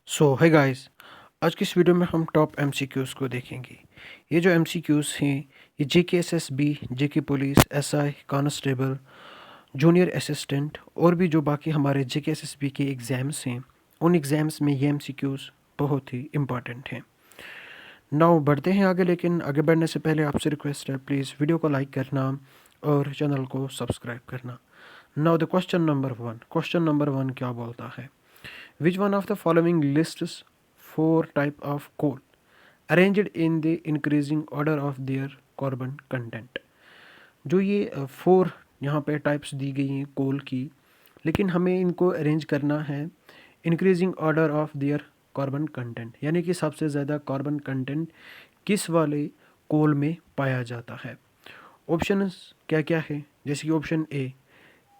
सो है गाइस, आज की इस वीडियो में हम टॉप एमसीक्यूज़ को देखेंगे। ये जो एमसीक्यूज़ हैं ये जेके एसएसबी, जेके police, SI, constable, junior assistant और भी जो बाकी हमारे जेके एसएसबी के एग्ज़ाम्स हैं, उन एग्ज़ाम्स में ये एमसीक्यूज़ बहुत ही इम्पॉर्टेंट हैं। नाउ बढ़ते हैं आगे, लेकिन आगे बढ़ने से पहले आपसे रिक्वेस्ट है, प्लीज़ वीडियो को लाइक करना और चैनल को सब्सक्राइब करना। Now the question number one क्या बोलता है? Which one of the following lists four type of coal arranged in the increasing order of their carbon content? जो ये फोर यहाँ पे टाइप्स दी गई हैं कोल की, लेकिन हमें इनको अरेंज करना है increasing order of their carbon content, यानी कि सबसे ज़्यादा कार्बन कंटेंट किस वाले कोल में पाया जाता है। ऑप्शंस क्या क्या है? जैसे कि ऑप्शन ए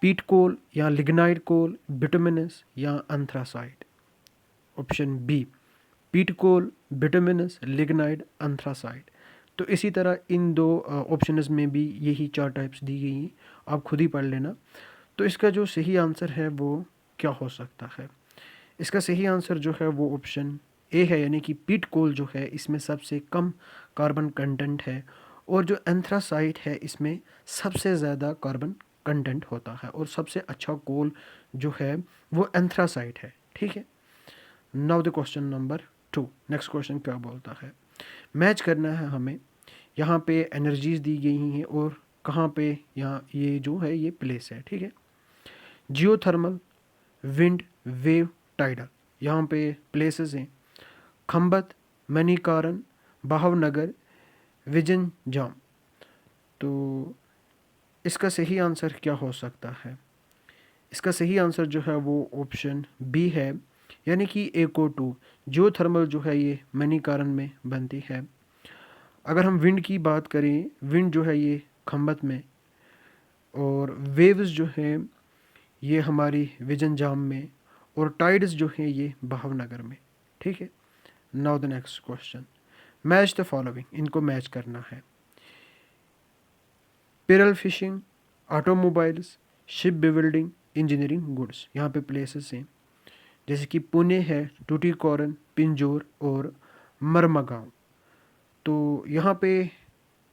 पीट कोल या लिग्नाइट कोल, बिटुमिनस या एंथ्रासाइट। ऑप्शन बी पीट कोल, बिटुमिनस, लिग्नाइट, एंथ्रासाइट। तो इसी तरह इन दो ऑप्शंस में भी यही चार टाइप्स दी गई हैं, आप खुद ही पढ़ लेना। तो इसका जो सही आंसर है वो क्या हो सकता है? इसका सही आंसर जो है वो ऑप्शन ए है, यानी कि पीट कोल जो है इसमें सबसे कम कार्बन कंटेंट है, और जो एंथ्रासाइट है इसमें सबसे ज़्यादा कार्बन कंटेंट होता है, और सबसे अच्छा कोल जो है वो एंथ्रासाइट है। ठीक है। Now the question number two, next question क्या बोलता है? मैच करना है हमें, यहाँ पे एनर्जीज दी गई हैं और कहाँ पे यहाँ ये जो है ये प्लेस है। ठीक है। जियोथर्मल, विंड, वेव, टाइडल, यहाँ पे प्लेसेस हैं। खम्बत, मणिकारण, भावनगर, विजन जाम। तो इसका सही आंसर क्या हो सकता है? इसका सही आंसर जो है वो ऑप्शन बी है, यानी कि एको टू। जियो थर्मल जो है ये मणिकारण में बनती है। अगर हम विंड की बात करें, विंड जो है ये खम्बत में, और वेव्स जो है ये हमारी विजन जाम में, और टाइड्स जो है ये भावनगर में। ठीक है। Now the next question, match the following, इनको मैच करना है। Pearl fishing, automobiles, ship building, engineering goods, यहाँ पे प्लेसेस हैं। जैसे कि पुणे है, टूटीकोरन, पिंजौर और मरमगांव। तो यहाँ पे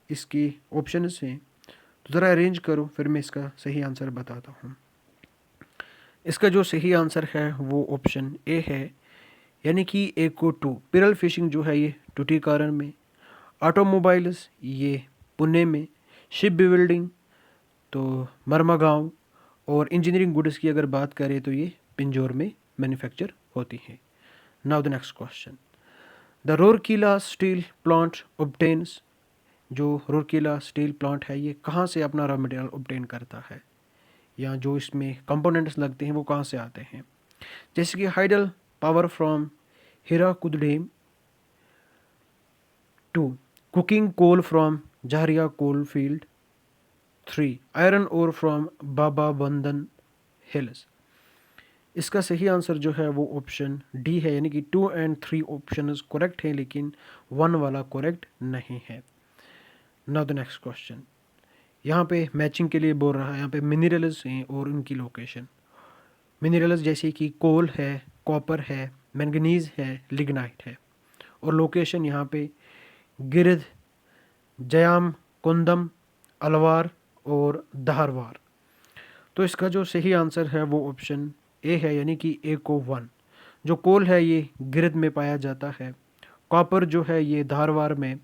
इसकी ऑप्शंस हैं, तो ज़रा अरेंज करो, फिर मैं इसका सही आंसर बताता हूँ। इसका जो सही आंसर है वो ऑप्शन ए है, यानी कि ए को टू। पिरल फिशिंग जो है ये टूटीकारण में, ऑटोमोबाइल्स ये पुणे में, शिप बिल्डिंग तो मरमगांव, और इंजीनियरिंग गुड्स की अगर बात करें तो ये पिंजौर में मैन्युफैक्चर होती है। Now the next question, the Rourkela steel plant obtains, जो रोरकीला स्टील प्लांट है ये कहाँ से अपना रॉ मटेरियल ऑब्टेन करता है, या जो इसमें कंपोनेंट्स लगते हैं वो कहाँ से आते हैं? जैसे कि hydel power from Hirakud dam, two coking coal from Jharia coal field, three iron ore from Baba Budan hills. इसका सही आंसर जो है वो ऑप्शन डी है, यानी कि two and three option correct है, लेकिन वन वाला करेक्ट नहीं है। नाउ द नेक्स्ट क्वेश्चन, यहाँ पे मैचिंग के लिए बोल रहा है, यहाँ पे मिनरल्स हैं और उनकी लोकेशन। मिनरल्स जैसे कि कोल है, कॉपर है, मैंगनीज है, लिग्नाइट है, और लोकेशन यहाँ पे गिरिध, जयाम, कुंदम, अलवार और धारवार। तो इसका जो सही आंसर है वो ऑप्शन ए है, यानी कि ए को वन। जो कोल है ये गिरिध में पाया जाता है, कॉपर जो है ये धारवार में,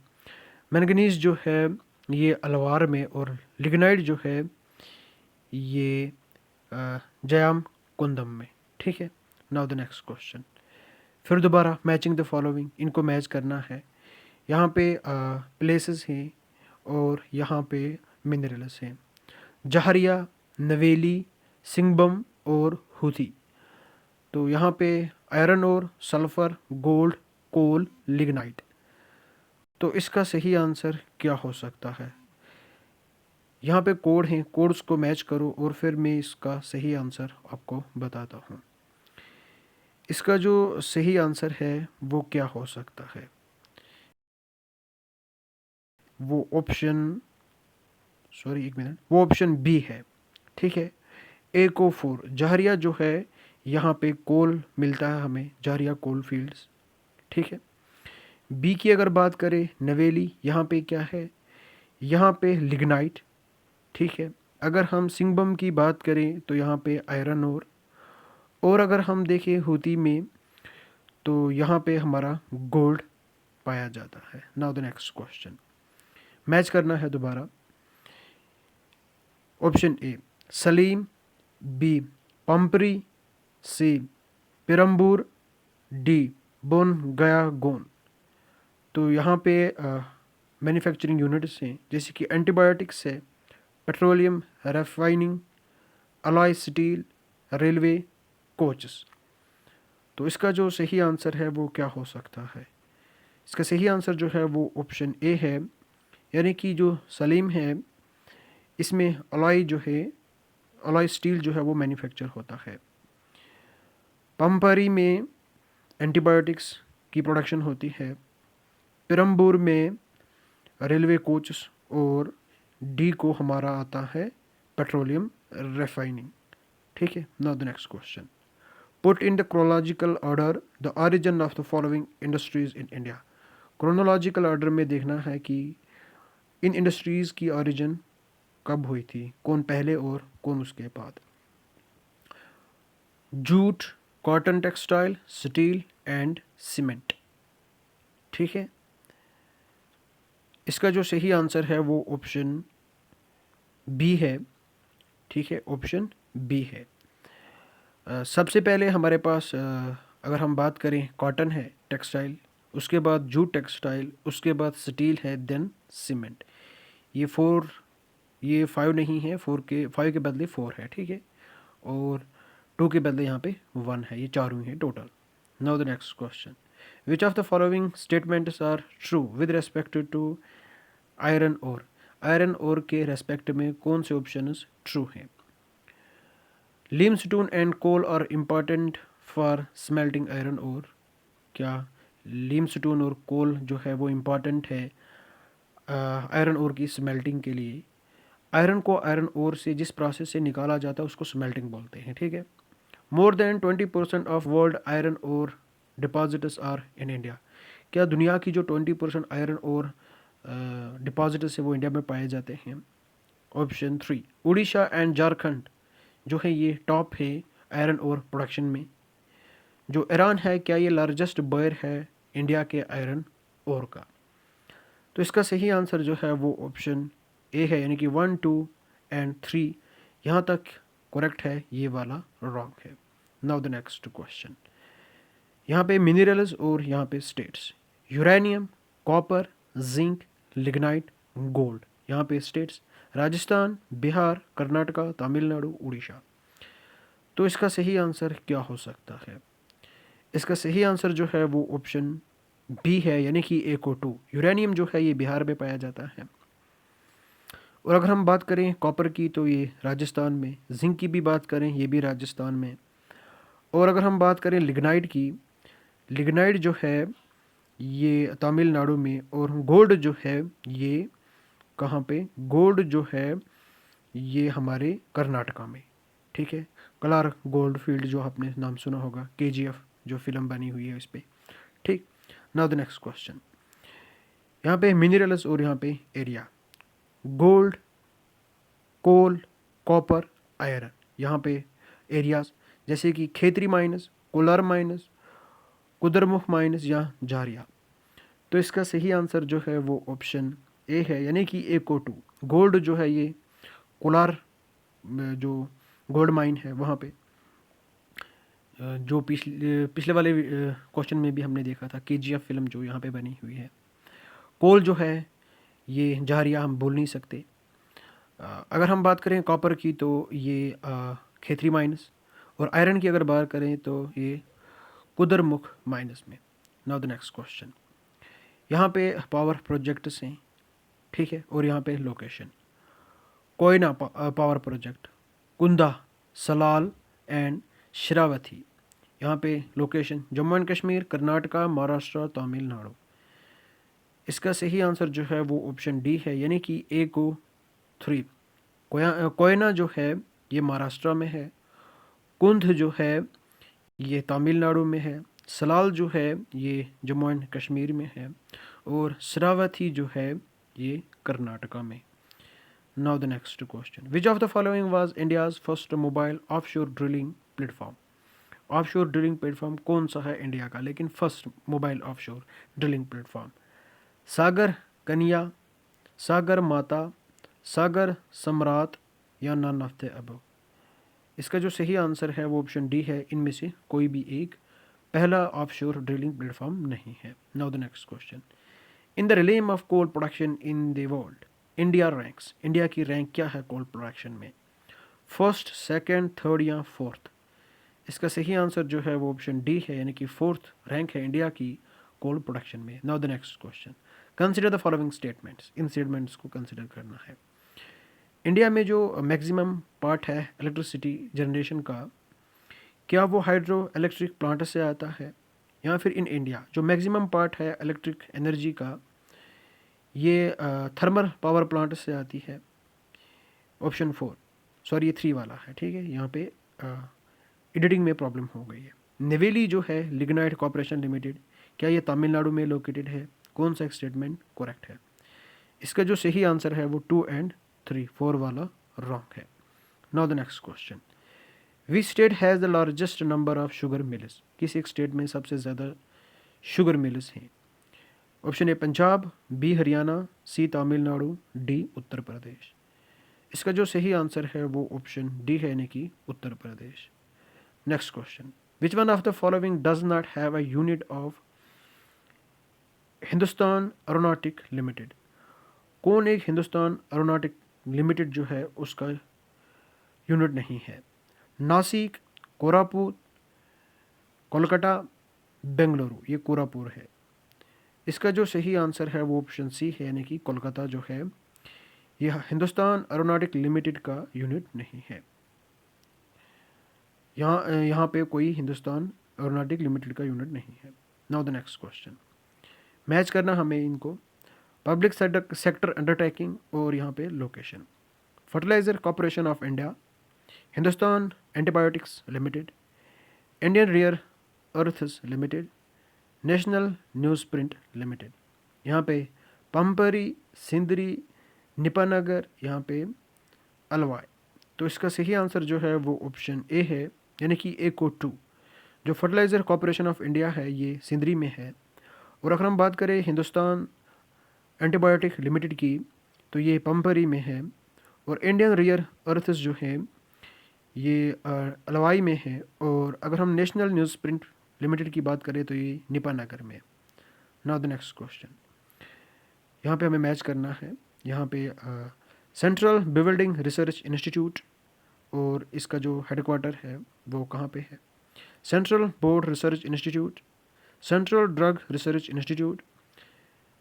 मैंगनीज जो है ये अलवार में, और लिग्नाइट जो है ये जयाम कुंदम में। ठीक है। नाउ द नेक्स्ट क्वेश्चन, फिर दोबारा मैचिंग द फॉलोइंग, इनको मैच करना है। यहाँ पे प्लेसेस हैं और यहाँ पे मिनरल्स हैं। जहरिया, नवेली, सिंगबम और हुथी। तो यहाँ पे आयरन और सल्फर, गोल्ड, कोल, लिग्नाइट। तो इसका सही आंसर क्या हो सकता है? यहाँ पे कोड हैं, कोड्स को मैच करो और फिर मैं इसका सही आंसर आपको बताता हूँ। इसका जो सही आंसर है वो क्या हो सकता है? वो ऑप्शन, सॉरी एक मिनट, वो ऑप्शन बी है। ठीक है। ए को फोर, जहरिया जो है यहाँ पे कोल मिलता है हमें, जारिया कोल फील्ड्स, ठीक है। बी की अगर बात करें नवेली, यहाँ पे क्या है, यहाँ पे लिग्नाइट, ठीक है। अगर हम सिंगबम की बात करें तो यहाँ पे आयरन और अगर हम देखें हूती में तो यहाँ पे हमारा गोल्ड पाया जाता है। Now the next question, match करना है दोबारा। Option A Salem, B Pimpri, C Perambur, D Bongaigaon. तो यहाँ पे मैन्युफैक्चरिंग यूनिट्स हैं जैसे कि एंटीबायोटिक्स है, petroleum refining, alloy steel, railway, coaches. तो इसका जो सही आंसर है वो क्या हो सकता है? इसका सही आंसर जो है वो ऑप्शन ए है, यानी कि जो सलीम है इसमें अलॉय जो है, अलॉय स्टील जो है वो मैन्युफैक्चर होता है। पंपरी में एंटीबायोटिक्स की प्रोडक्शन होती है, पेरम्बूर में रेलवे कोचेस और डी को हमारा आता है पेट्रोलियम रिफाइनिंग, ठीक है। Now the next question, put in the chronological order the origin of the following industries in India. Chronological order में देखना है कि इन इंडस्ट्रीज़ की ऑरिजिन कब हुई थी, कौन पहले और कौन उसके बाद। Jute, cotton textile, steel and cement, ठीक है। इसका जो सही आंसर है वो ऑप्शन बी है, ठीक है, ऑप्शन बी है। सबसे पहले हमारे पास अगर हम बात करें कॉटन है टेक्सटाइल, उसके बाद जूट टेक्सटाइल, उसके बाद स्टील है, देन सीमेंट। ये 5 नहीं है, 5 के बदले 4 है, ठीक है, और 2 के बदले यहाँ पे 1 है, ये 4 हुई है total. Now the next question, which of the following statements are true with respect to iron ore. Iron ore के रेस्पेक्ट में कौन से ऑप्शंस ट्रू हैं? Limestone and coal are important for smelting iron ore. क्या limestone और कोल जो है वो इम्पॉर्टेंट है आयरन ओर की स्मेल्टिंग के लिए? आयरन को आयरन ओर से जिस प्रोसेस से निकाला जाता है उसको स्मेल्टिंग बोलते हैं, ठीक है। More than 20% of world iron ore deposits are in India. क्या दुनिया की जो 20% आयरन ओर डिपॉजिट्स है वो इंडिया में पाए जाते हैं? ऑप्शन 3 उड़ीसा एंड झारखंड जो है ये टॉप है आयरन ओर प्रोडक्शन में। जो ईरान है, क्या ये लार्जेस्ट बायर है इंडिया के आयरन ओर का? तो इसका सही आंसर जो है वो ऑप्शन ए है, यानी कि 1, 2 एंड 3 यहाँ तक करेक्ट है, ये वाला रॉन्ग है। नाउ द नेक्स्ट क्वेश्चन, यहाँ पे मिनरल्स और यहाँ पे states, uranium, copper, zinc, lignite, gold. यहाँ पे स्टेट्स राजस्थान, बिहार, कर्नाटका, तमिलनाडु, उड़ीसा। तो इसका सही आंसर क्या हो सकता है? इसका सही आंसर जो है वो ऑप्शन बी है, यानी कि 1 और 2। यूरेनियम जो है ये बिहार में पाया जाता है, और अगर हम बात करें कॉपर की तो ये राजस्थान में, जिंक की भी बात करें ये भी राजस्थान में, और अगर हम बात करें लिग्नाइट की, लिग्नाइट जो है ये तमिलनाडु में, और गोल्ड जो है ये कहाँ पे? गोल्ड जो है ये हमारे कर्नाटका में, ठीक है। कलार गोल्ड फील्ड जो आपने नाम सुना होगा, KGF जो फिल्म बनी हुई है इस पर, ठीक। नाउ द नेक्स्ट क्वेश्चन, यहाँ पे मिनरल्स और यहाँ पे area, gold, coal, copper, iron, यहाँ पे एरियाज जैसे कि Khetri mines, Kolar mines, Kudremukh mines या जारिया। तो इसका सही आंसर जो है वो ऑप्शन ए है, यानी कि 1 और 2। गोल्ड जो है ये कोलार जो गोल्ड माइन है वहाँ पे, जो पिछले वाले क्वेश्चन में भी हमने देखा था, KGF फिल्म जो यहाँ पे बनी हुई है। कोल जो है ये जारिया हम बोल नहीं सकते। अगर हम बात करें कॉपर की तो ये खेतरी माइनस, और आयरन की अगर बात करें तो ये कुदरमुख माइनस में। नाउ द नेक्स्ट क्वेश्चन, यहाँ पे पावर प्रोजेक्ट्स हैं, ठीक है, और यहाँ पे location, Koyna power project, Kunda, Salal and Sharavati. यहाँ पे लोकेशन जम्मू एंड कश्मीर, कर्नाटका, महाराष्ट्र, तमिलनाडु। इसका सही आंसर जो है वो ऑप्शन डी है, यानी कि 1 और 3। कोयना जो है ये महाराष्ट्र में है, कुंद जो है ये तमिलनाडु में है। सलाल जो है ये जम्मू एंड कश्मीर में है। और श्रावती जो है ये कर्नाटका में। Now the next question, which of the following was India's first mobile offshore drilling platform? Offshore drilling platform कौन सा है इंडिया का, लेकिन first mobile offshore drilling platform? Sagar Kanya, Sagar माता, सागर सम्राट या नन ऑफ द अबव? इसका जो सही आंसर है वो ऑप्शन डी है, इनमें से कोई भी एक। पहला ऑफशोर ड्रिलिंग प्लेटफॉर्म नहीं है। Now the next question, in the realm of coal production in the world India ranks, India की रैंक क्या है कोल प्रोडक्शन में? फर्स्ट, सेकंड, थर्ड या फोर्थ? इसका सही आंसर जो है वो ऑप्शन डी है, यानी कि फोर्थ रैंक है इंडिया की कोल प्रोडक्शन में। Now the next question, consider the following statements, in statements को कंसिडर करना है। इंडिया में जो मैक्सिमम पार्ट है इलेक्ट्रिसिटी जनरेशन का, क्या वो हाइड्रो इलेक्ट्रिक प्लांट से आता है, या फिर इन इंडिया जो मैक्सिमम पार्ट है इलेक्ट्रिक एनर्जी का ये थर्मल पावर प्लांट से आती है? ऑप्शन फोर, सॉरी ये थ्री वाला है, ठीक है, यहाँ पे एडिटिंग में प्रॉब्लम हो गई है। नेवेली जो है लिग्नाइट कॉर्पोरेशन लिमिटेड, क्या ये तमिलनाडु में लोकेटेड है? कौन सा स्टेटमेंट करेक्ट है? इसका जो सही आंसर है वो 2 एंड 3, 4 वाला रॉन्ग है। Now the next question, which state has the largest number of sugar mills? किस एक स्टेट में सबसे ज़्यादा शुगर मिल्स हैं? Option A Punjab, B Haryana, C Tamil Nadu, D Uttar Pradesh. इसका जो सही आंसर है वो ऑप्शन डी है, यानी कि Uttar Pradesh. Next question, which one of the following does not have a unit of Hindustan aeronautic limited? कौन एक हिंदुस्तान एरोनॉटिक लिमिटेड जो है उसका यूनिट नहीं है? नासिक, कोरापुट, कोलकाता, बेंगलुरु। ये कोरापुर है। इसका जो सही आंसर है वो ऑप्शन सी है, यानी कि कोलकाता जो है यह हिंदुस्तान एरोनॉटिक लिमिटेड का यूनिट नहीं है। यहाँ पे कोई हिंदुस्तान एरोनॉटिक लिमिटेड का यूनिट नहीं है। Now the next question, match करना हमें इनको, पब्लिक सेक्टर अंडरटेकिंग और यहाँ पे location. Fertilizer corporation of India, Hindustan antibiotics limited, Indian rare earths limited, national news print limited. यहाँ पे पंपरी, सिंदरी, निपानगर, यहाँ पे अलवाई। तो इसका सही आंसर जो है वो ऑप्शन ए है, यानी कि ए को 2। जो फर्टिलाइज़र कॉरपोरेशन ऑफ इंडिया है ये सिंदरी में है। और अगर हम बात करें हिंदुस्तान एंटीबायोटिक लिमिटेड की, तो ये पंपरी में है। और इंडियन रेयर अर्थ्स जो है ये अलवाई में है। और अगर हम नेशनल न्यूज़ प्रिंट लिमिटेड की बात करें तो ये निपानगर में। नाउ द नेक्स्ट क्वेश्चन, यहाँ पे हमें मैच करना है। यहाँ पे सेंट्रल बिल्डिंग रिसर्च इंस्टीट्यूट और इसका जो हेडक्वार्टर है वो कहाँ पे है? Central board research institute, central drug research institute,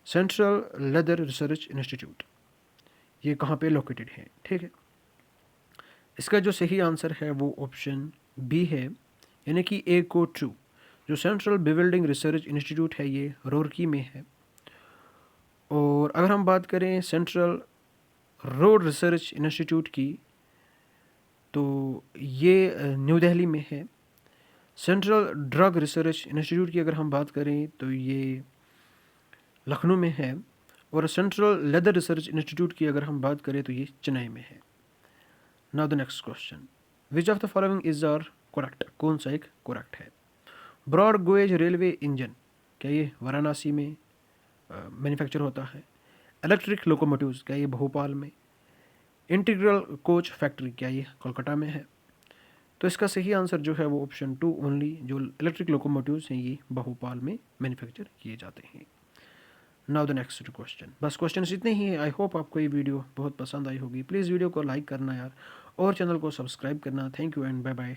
central leather research institute. ये कहाँ पे लोकेटेड है, ठीक है। इसका जो सही आंसर है वो ऑप्शन बी है, यानी कि ए को 2। जो सेंट्रल बिल्डिंग रिसर्च इंस्टीट्यूट है ये रूरकी में है। और अगर हम बात करें सेंट्रल रोड रिसर्च इंस्टीट्यूट की, तो ये न्यू दिल्ली में है। सेंट्रल ड्रग रिसर्च इंस्टीट्यूट की अगर हम बात करें तो ये लखनऊ में है। और सेंट्रल लेदर रिसर्च इंस्टीट्यूट की अगर हम बात करें तो ये चेन्नई में है। Now the next question, which of the following is are correct? कौन सा एक करेक्ट है? ब्रॉड गोएज रेलवे इंजन, क्या ये वाराणसी में मैन्युफैक्चर होता है? इलेक्ट्रिक लोकोमोटिव्स, क्या ये भोपाल में? इंटीग्रल कोच फैक्ट्री, क्या ये कोलकाता में है? तो इसका सही आंसर जो है वो ऑप्शन 2 ओनली, जो इलेक्ट्रिक लोकोमोटिव्स हैं ये भोपाल में मैन्युफैक्चर किए जाते हैं। नाउ द नेक्स्ट क्वेश्चन, बस क्वेश्चन इतने ही है। आई होप आपको ये वीडियो बहुत पसंद आई होगी। प्लीज़ वीडियो को लाइक करना यार, और चैनल को सब्सक्राइब करना। Thank you and bye bye.